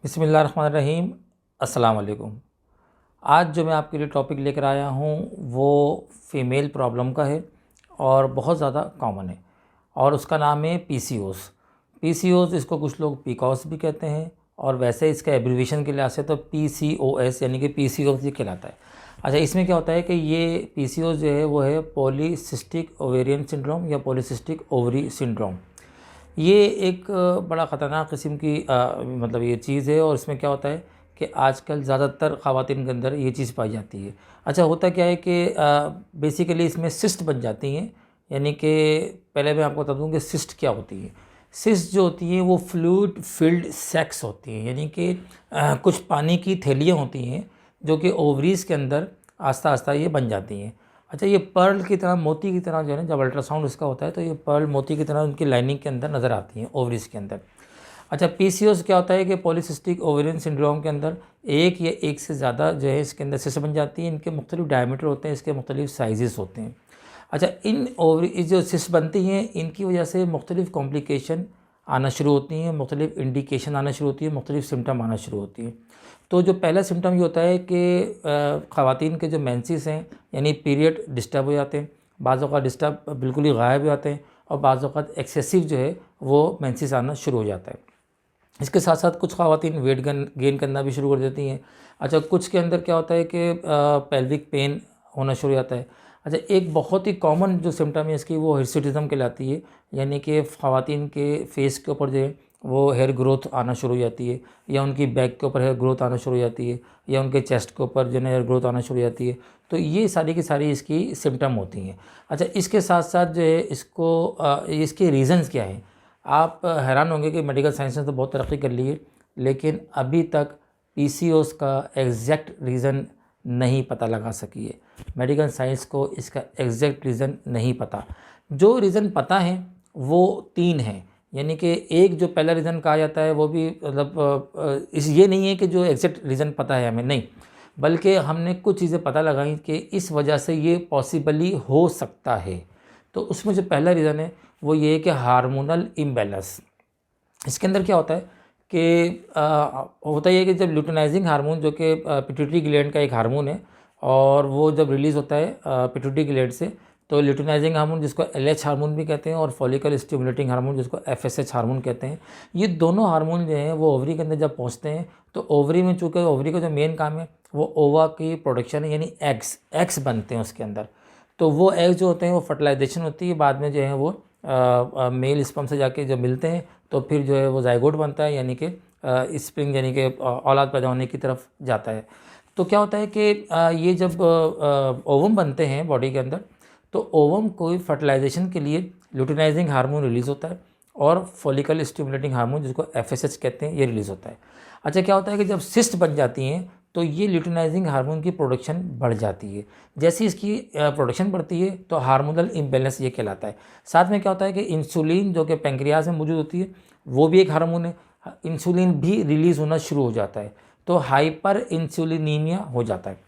बिस्मिल्लाहिर्रहमानिर्रहीम। अस्सलाम वालेकुम। आज जो मैं आपके लिए टॉपिक लेकर आया हूँ वो फ़ीमेल प्रॉब्लम का है और बहुत ज़्यादा कॉमन है और उसका नाम है पीसीओएस। पीसीओएस इसको कुछ लोग पीकॉस भी कहते हैं और वैसे इसका एब्रीविएशन के लिहाज से तो पीसीओएस यानी कि पीसीओएस ये कहलाता है। अच्छा, इसमें क्या होता है कि ये पीसीओएस जो है वो है पॉलीसिस्टिक ओवेरियन सिंड्रोम या पॉलीसिस्टिक ओवरी सिंड्रोम। ये एक बड़ा ख़तरनाक किस्म की मतलब ये चीज़ है और इसमें क्या होता है कि आजकल ज़्यादातर ख़वातीन के अंदर ये चीज़ पाई जाती है। अच्छा, होता क्या है कि बेसिकली इसमें सिस्ट बन जाती हैं, यानी कि पहले मैं आपको बता दूं कि सिस्ट क्या होती है। सिस्ट जो होती हैं वो फ्लूइड फिल्ड सैक्स होती हैं, यानी कि कुछ पानी की थैलियाँ होती हैं जो कि ओवरीज़ के अंदर आस्ता आस्ता ये बन जाती हैं। अच्छा, ये पर्ल की तरह, मोती की तरह जो है ना, जब अल्ट्रासाउंड इसका होता है तो ये पर्ल मोती की तरह उनकी लाइनिंग के अंदर नज़र आती हैं ओवरीज के अंदर। अच्छा, पीसीओएस क्या होता है कि पॉलीसिस्टिक ओवेरियन सिंड्रोम के अंदर एक या एक से ज़्यादा जो है इसके अंदर सिस्ट बन जाती हैं। इनके मुख्तलिफ डायमीटर होते हैं, इसके मुख्तलिफ साइजेस होते हैं। अच्छा, इन ओवरी जो सिस्ट बनती हैं इनकी वजह से मुख्तलिफ कॉम्प्लिकेशन आना शुरू होती हैं, मुख्तलिफ इंडिकेशन आना शुरू होती है, मुख्तलिफ सिम्टम आना शुरू होती हैं। तो जो पहला सिम्टम ये होता है कि ख़वातीन के जो मेंसेस हैं यानी पीरियड डिस्टर्ब हो जाते हैं, बाज़ औक़ात डिस्टर्ब बिल्कुल ही गायब हो जाते हैं और बाज़ औक़ात एक्सेसिव जो है वो मेंसेस आना शुरू हो जाता है। इसके साथ साथ कुछ ख़वातीन वेट गेन करना भी शुरू कर देती हैं। अच्छा, कुछ के अंदर क्या होता है कि पेल्विक पेन होना शुरू हो जाता है। अच्छा, एक बहुत ही कॉमन जो सिम्टम है इसकी वो हिर्सुटिज़म कहलाती है, यानी कि ख़वातीन के फेस के ऊपर जो है वो हेयर ग्रोथ आना शुरू हो जाती है, या उनकी बैक के ऊपर हेयर ग्रोथ आना शुरू हो जाती है, या उनके चेस्ट के ऊपर जो है हेयर ग्रोथ आना शुरू हो जाती है। तो ये सारी की सारी इसकी सिम्टम होती हैं। अच्छा, इसके साथ साथ जो है इसके रीज़न्स क्या हैं। आप हैरान होंगे कि मेडिकल साइंस ने तो बहुत तरक्की कर ली है, लेकिन अभी तक पीसीओएस का एग्जैक्ट रीज़न नहीं पता लगा सकी है। मेडिकल साइंस को इसका एग्जैक्ट रीज़न नहीं पता। जो रीज़न पता है वो 3 हैं, यानी कि एक जो पहला रीज़न कहा जाता है वो भी मतलब इस ये नहीं है कि जो एग्जैक्ट रीज़न पता है हमें, नहीं, बल्कि हमने कुछ चीज़ें पता लगाई कि इस वजह से ये पॉसिबली हो सकता है। तो उसमें जो पहला रीज़न है वो ये है कि हार्मोनल इम्बैलेंस। इसके अंदर क्या होता है कि होता ये है कि जब ल्यूटिनाइजिंग हार्मोन जो कि पिट्यूटरी ग्लैंड का एक हार्मोन है और वो जब रिलीज़ होता है पिट्यूटरी ग्लैंड से, तो ल्यूटिनाइजिंग हार्मोन जिसको एलएच हार्मोन भी कहते हैं और फॉलिकल स्टिमुलेटिंग हार्मोन जिसको एफएसएच हार्मोन कहते हैं, ये दोनों हार्मोन जो हैं वो ओवरी के अंदर जब पहुंचते हैं तो ओवरी में, चूँकि ओवरी का जो मेन काम है वो ओवा की प्रोडक्शन है, यानी एग्स बनते हैं उसके अंदर। तो वो एग्स जो होते हैं वो फर्टिलाइजेशन होती है, बाद में जो है वो मेल स्पर्म से जाके जब मिलते हैं तो फिर जो है वो जाइगोट बनता है, यानी कि स्प्रिंग, यानी कि औलाद पैदा होने की तरफ जाता है। तो क्या होता है कि ये जब ओवम बनते हैं बॉडी के अंदर, तो ओवम को फर्टिलाइजेशन के लिए ल्यूटिनाइजिंग हार्मोन रिलीज़ होता है और फॉलिकल स्टिमुलेटिंग हार्मोन जिसको एफएसएच कहते हैं ये रिलीज़ होता है। अच्छा, क्या होता है कि जब सिस्ट बन जाती हैं तो ये ल्यूटिनाइजिंग हार्मोन की प्रोडक्शन बढ़ जाती है। जैसे इसकी प्रोडक्शन बढ़ती है तो हार्मोनल इम्बैलेंस ये कहलाता है। साथ में क्या होता है कि इंसुलिन जो कि पैंक्रियाज में मौजूद होती है वो भी एक हार्मोन है, इंसुलिन भी रिलीज़ होना शुरू हो जाता है, तो हाइपर इंसुलिनीमिया हो जाता है।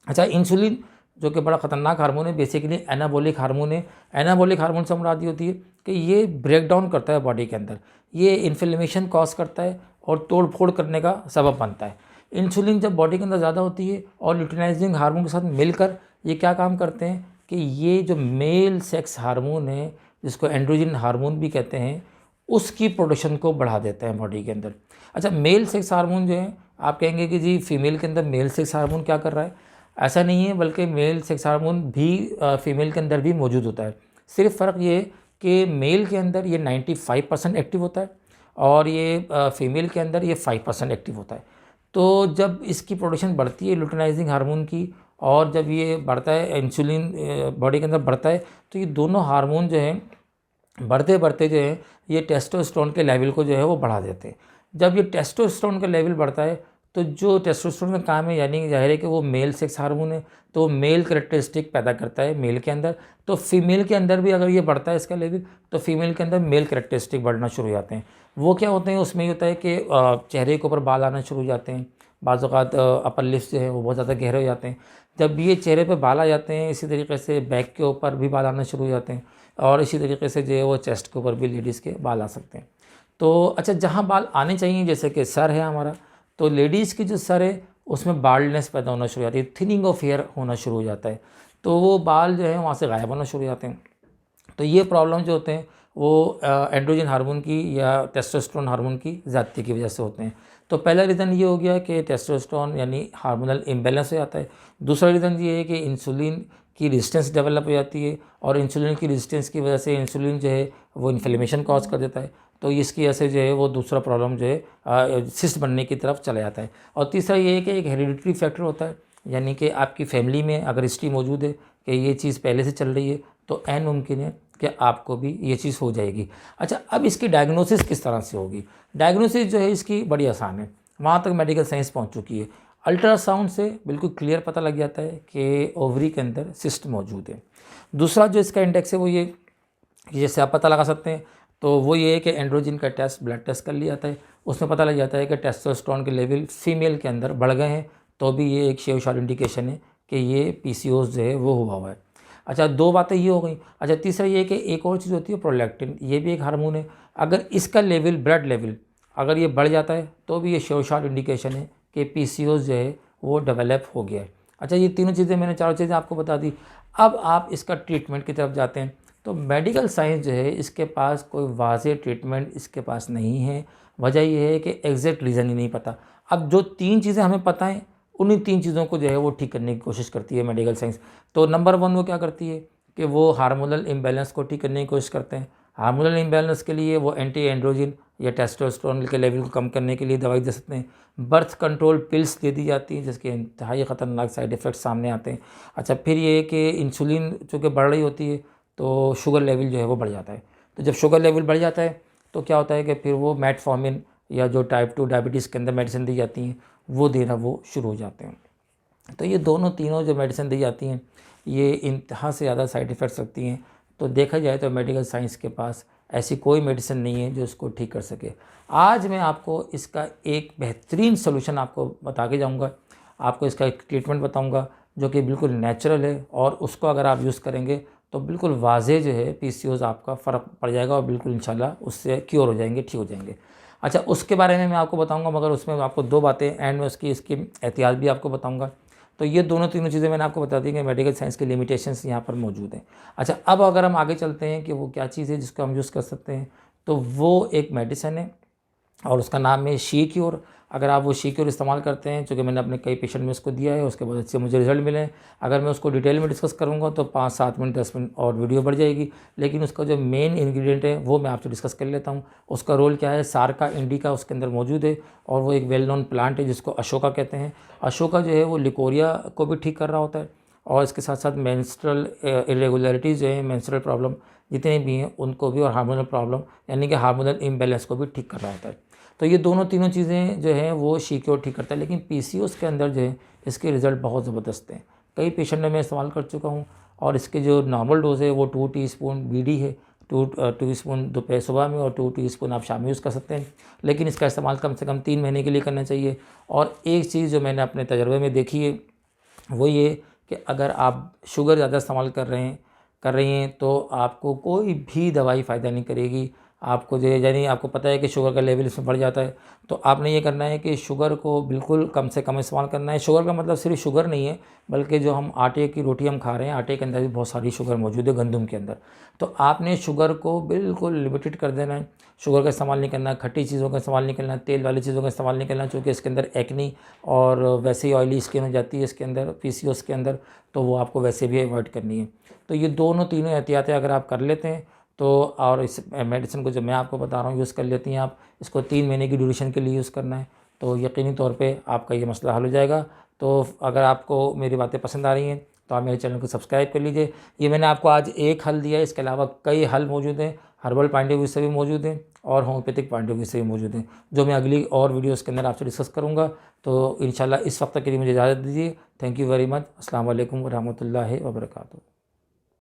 अच्छा, इंसुलिन जो कि बड़ा ख़तरनाक हार्मोन है, बेसिकली एनाबॉलिक हार्मोन है। एनाबॉलिक हार्मोन से मुराद ये होती है कि ये ब्रेक डाउन करता है बॉडी के अंदर, ये इन्फ्लेमेशन कॉज करता है और तोड़ फोड़ करने का सबब बनता है। इंसुलिन जब बॉडी के अंदर ज़्यादा होती है और ल्यूटिनाइजिंग हार्मोन के साथ मिलकर ये क्या काम करते हैं कि ये जो मेल सेक्स हार्मोन है जिसको एंड्रोजन हार्मोन भी कहते हैं, उसकी प्रोडक्शन को बढ़ा देते हैं बॉडी के अंदर। अच्छा, मेल सेक्स हार्मोन जो है, आप कहेंगे कि जी फीमेल के अंदर मेल सेक्स हार्मोन क्या कर रहा है, ऐसा नहीं है, बल्कि मेल सेक्स हार्मोन भी फीमेल के अंदर भी मौजूद होता है। सिर्फ फ़र्क ये है कि मेल के अंदर ये 95% एक्टिव होता है और ये फीमेल के अंदर ये 5% एक्टिव होता है। तो जब इसकी प्रोडक्शन बढ़ती है ल्यूटिनाइजिंग हार्मोन की और जब ये बढ़ता है इंसुलिन बॉडी के अंदर बढ़ता है, तो ये दोनों हार्मोन जो हैं बढ़ते बढ़ते जो है ये टेस्टोस्टेरोन के लेवल को जो है वो बढ़ा देते हैं। जब ये टेस्टोस्टेरोन का लेवल बढ़ता है तो जो टेस्टोस्टेरोन का काम है, यानी जाहिर है कि वो मेल सेक्स हार्मोन है, तो मेल करेक्टरिस्टिक पैदा करता है मेल के अंदर। तो फीमेल के अंदर भी अगर ये बढ़ता है इसका लेवल, तो फीमेल के अंदर मेल करेक्टरिस्टिक बढ़ना शुरू हो जाते हैं। वो क्या होते हैं, उसमें ये होता है कि चेहरे के ऊपर बाल आना शुरू हो जाते हैं, बाज़ औक़ात अपर लिप्स जो है वो बहुत ज़्यादा गहरे हो जाते हैं। जब ये चेहरे पे बाल आ जाते हैं, इसी तरीके से बैक के ऊपर भी बाल आना शुरू हो जाते हैं और इसी तरीके से जो है वो चेस्ट के ऊपर भी लेडीज़ के बाल आ सकते हैं। तो अच्छा, जहाँ बाल आने चाहिए, जैसे कि सर है हमारा, तो लेडीज़ की जो सर है उसमें बाल्डनेस पैदा होना शुरू हो जाती है, थिनिंग ऑफ हेयर होना शुरू हो जाता है, तो वो बाल जो है वहाँ से गायब होना शुरू हो जाते हैं। तो ये प्रॉब्लम जो होते हैं वो एंड्रोजन हार्मोन की या टेस्टोस्टेरोन हार्मोन की ज़्यादती की वजह से होते हैं। तो पहला रीज़न ये हो गया कि टेस्टोस्टेरोन यानी हार्मोनल इम्बैलेंस हो जाता है। दूसरा रीज़न ये है कि इंसुलिन की रेजिस्टेंस डेवलप हो जाती है, और इंसुलिन की रेजिस्टेंस की वजह से इंसुलिन जो है वो इन्फ्लेमेशन कॉज कर देता है। तो इसकी वजह से जो है वो दूसरा प्रॉब्लम जो है सिस्ट बनने की तरफ चला जाता है। और तीसरा ये है कि एक हेरिडिटरी फैक्टर होता है, यानी कि आपकी फैमिली में अगर हिस्ट्री मौजूद है कि ये चीज़ पहले से चल रही है, तो ऐन मुमकिन है कि आपको भी ये चीज़ हो जाएगी। अच्छा, अब इसकी डायग्नोसिस किस तरह से होगी? डायग्नोसिस जो है इसकी बड़ी आसान है, वहाँ तक मेडिकल साइंस पहुँच चुकी है। अल्ट्रासाउंड से बिल्कुल क्लियर पता लग जाता है कि ओवरी के अंदर सिस्ट मौजूद है। दूसरा जो इसका इंडेक्स है वो ये कि जैसे आप पता लगा सकते हैं, तो वो ये है कि एंड्रोजन का टेस्ट, ब्लड टेस्ट कर लिया जाता है, उसमें पता लग जाता है कि टेस्टोस्टेरोन के लेवल फीमेल के अंदर बढ़ गए हैं, तो भी ये एक श्योर इंडिकेशन है कि ये पीसीओएस जो है वो हुआ है। अच्छा, दो बातें ये हो गई। अच्छा, तीसरा ये है कि एक और चीज़ होती है प्रोलैक्टिन, ये भी एक हार्मोन है, अगर इसका लेवल, ब्लड लेवल अगर ये बढ़ जाता है तो भी ये श्योर इंडिकेशन है कि पीसीओएस जो है वो डेवलप हो गया है। अच्छा, ये तीनों चीज़ें, मैंने चारों चीज़ें आपको बता दी। अब आप इसका ट्रीटमेंट की तरफ जाते हैं, तो मेडिकल साइंस जो है इसके पास कोई वाज़ेह ट्रीटमेंट इसके पास नहीं है। वजह यह है कि एग्जैक्ट रीज़न ही नहीं पता। अब जो तीन चीज़ें हमें पता हैं, उन्हीं तीन चीज़ों को जो है वो ठीक करने की कोशिश करती है मेडिकल साइंस। तो नंबर वन वो क्या करती है कि वो हार्मोनल इम्बैलेंस को ठीक करने की कोशिश करते हैं। हार्मोनल इम्बैलेंस के लिए वो एंटी एंड्रोजन या टेस्टोस्टेरोन के लेवल को कम करने के लिए दवाई दे सकते हैं। बर्थ कंट्रोल पिल्स दे दी जाती हैं जिसके इंतहाई ख़तरनाक साइड इफ़ेक्ट सामने आते हैं। अच्छा, फिर ये है कि इंसुलिन चूँकि बढ़ रही होती है तो शुगर लेवल जो है वो बढ़ जाता है। तो जब शुगर लेवल बढ़ जाता है तो क्या होता है कि फिर वो मेटफॉर्मिन या जो टाइप 2 डायबिटीज़ के अंदर मेडिसिन दी जाती हैं वो देना वो शुरू हो जाते हैं। तो ये दोनों तीनों जो मेडिसिन दी जाती हैं ये इंतहा से ज़्यादा साइड इफ़ेक्ट्स रखती हैं। तो देखा जाए तो मेडिकल साइंस के पास ऐसी कोई मेडिसिन नहीं है जो इसको ठीक कर सके। आज मैं आपको इसका एक बेहतरीन सोल्यूशन आपको बता के जाऊँगा, आपको इसका एक ट्रीटमेंट बताऊँगा जो कि बिल्कुल नेचुरल है, और उसको अगर आप यूज़ करेंगे तो बिल्कुल वाज़ेह जो है पीसीओएस आपका फ़र्क पड़ जाएगा और बिल्कुल इंशाल्लाह उससे क्योर हो जाएंगे, ठीक हो जाएंगे। अच्छा, उसके बारे में मैं आपको बताऊंगा, मगर उसमें आपको दो बातें एंड में इसकी एहतियात भी आपको बताऊंगा। तो ये दोनों तीनों चीज़ें मैंने आपको बता दी कि मेडिकल साइंस के लिमिटेशंस यहाँ पर मौजूद हैं। अच्छा, अब अगर हम आगे चलते हैं कि वो क्या चीज़ है जिसको हम यूज़ कर सकते हैं, तो वो एक मेडिसिन है और उसका नाम है शी क्योर। अगर आप वो शी क्योर इस्तेमाल करते हैं, चूँकि मैंने अपने कई पेशेंट में उसको दिया है, उसके बाद अच्छे मुझे रिजल्ट मिले हैं। अगर मैं उसको डिटेल में डिस्कस करूँगा तो 5-7 मिनट 10 मिनट और वीडियो बढ़ जाएगी, लेकिन उसका जो मेन इंग्रेडिएंट है वो मैं आपसे डिस्कस कर लेता हूँ। उसका रोल क्या है, सारका इंडिका उसके अंदर मौजूद है, और वो एक वेल नोन प्लांट है जिसको अशोका कहते हैं। अशोका जो है वो लिकोरिया को भी ठीक कर रहा होता है, और इसके साथ साथ मेंस्ट्रुअल इरेगुलरिटीज़ जो है, मेंस्ट्रुअल प्रॉब्लम जितने भी हैं उनको भी, और हार्मोनल प्रॉब्लम यानी कि हार्मोनल इम्बैलेंस को भी ठीक कर रहा होता है। तो ये दोनों तीनों चीज़ें जो हैं वो शी क्योर ठीक करता है। लेकिन पीसीओएस के अंदर जो है इसके रिज़ल्ट बहुत ज़बरदस्त हैं। कई पेशेंट में मैं इस्तेमाल कर चुका हूँ, और इसके जो नॉर्मल डोज है वो 2 टीस्पून बीडी है, 2 टीस्पून दोपहर सुबह में और 2 टीस्पून आप शाम में यूज़ कर सकते हैं। लेकिन इसका इस्तेमाल कम से कम 3 महीने के लिए करना चाहिए। और एक चीज़ जो मैंने अपने तजर्बे में देखी है वो ये कि अगर आप शुगर ज़्यादा इस्तेमाल कर रही हैं तो आपको कोई भी दवाई फ़ायदा नहीं करेगी। आपको जो यानी आपको पता है कि शुगर का लेवल इसमें बढ़ जाता है, तो आपने ये करना है कि शुगर को बिल्कुल कम से कम इस्तेमाल करना है। शुगर का मतलब सिर्फ शुगर नहीं है, बल्कि जो हम आटे की रोटी हम खा रहे हैं, आटे के अंदर भी बहुत सारी शुगर मौजूद है, गंदम के अंदर। तो आपने शुगर को बिल्कुल लिमिटेड कर देना है। शुगर का इस्तेमाल नहीं करना, खट्टी चीज़ों का इस्तेमाल नहीं करना, तेल वाली चीज़ों का इस्तेमाल नहीं करना, चूँकि इसके अंदर एक्नी और वैसे ही ऑयली स्किन हो जाती है इसके अंदर, पीसीओएस के अंदर, तो वो आपको वैसे भी अवॉइड करनी है। तो ये दोनों तीनों एहतियातें अगर आप कर लेते हैं तो, और इस मेडिसिन को जो मैं आपको बता रहा हूँ यूज़ कर लेती हैं आप, इसको 3 महीने की ड्यूरेशन के लिए यूज़ करना है, तो यकीनी तौर पे आपका ये मसला हल हो जाएगा। तो अगर आपको मेरी बातें पसंद आ रही हैं तो आप मेरे चैनल को सब्सक्राइब कर लीजिए। ये मैंने आपको आज एक हल दिया है, इसके अलावा कई हल मौजूद हैं, हर्बल पॉइंट ऑफ व्यू से भी मौजूद हैं और होम्योपैथिक पॉइंट ऑफ व्यू से भी मौजूद हैं, जो मैं अगली और वीडियोज़ के अंदर आपसे डिस्कस करूँगा। तो इंशाल्लाह इस वक्त के लिए मुझे इजाज़त दीजिए। Thank you very much. अस्सलाम वालेकुम व रहमतुल्लाहि व बरकातुहू।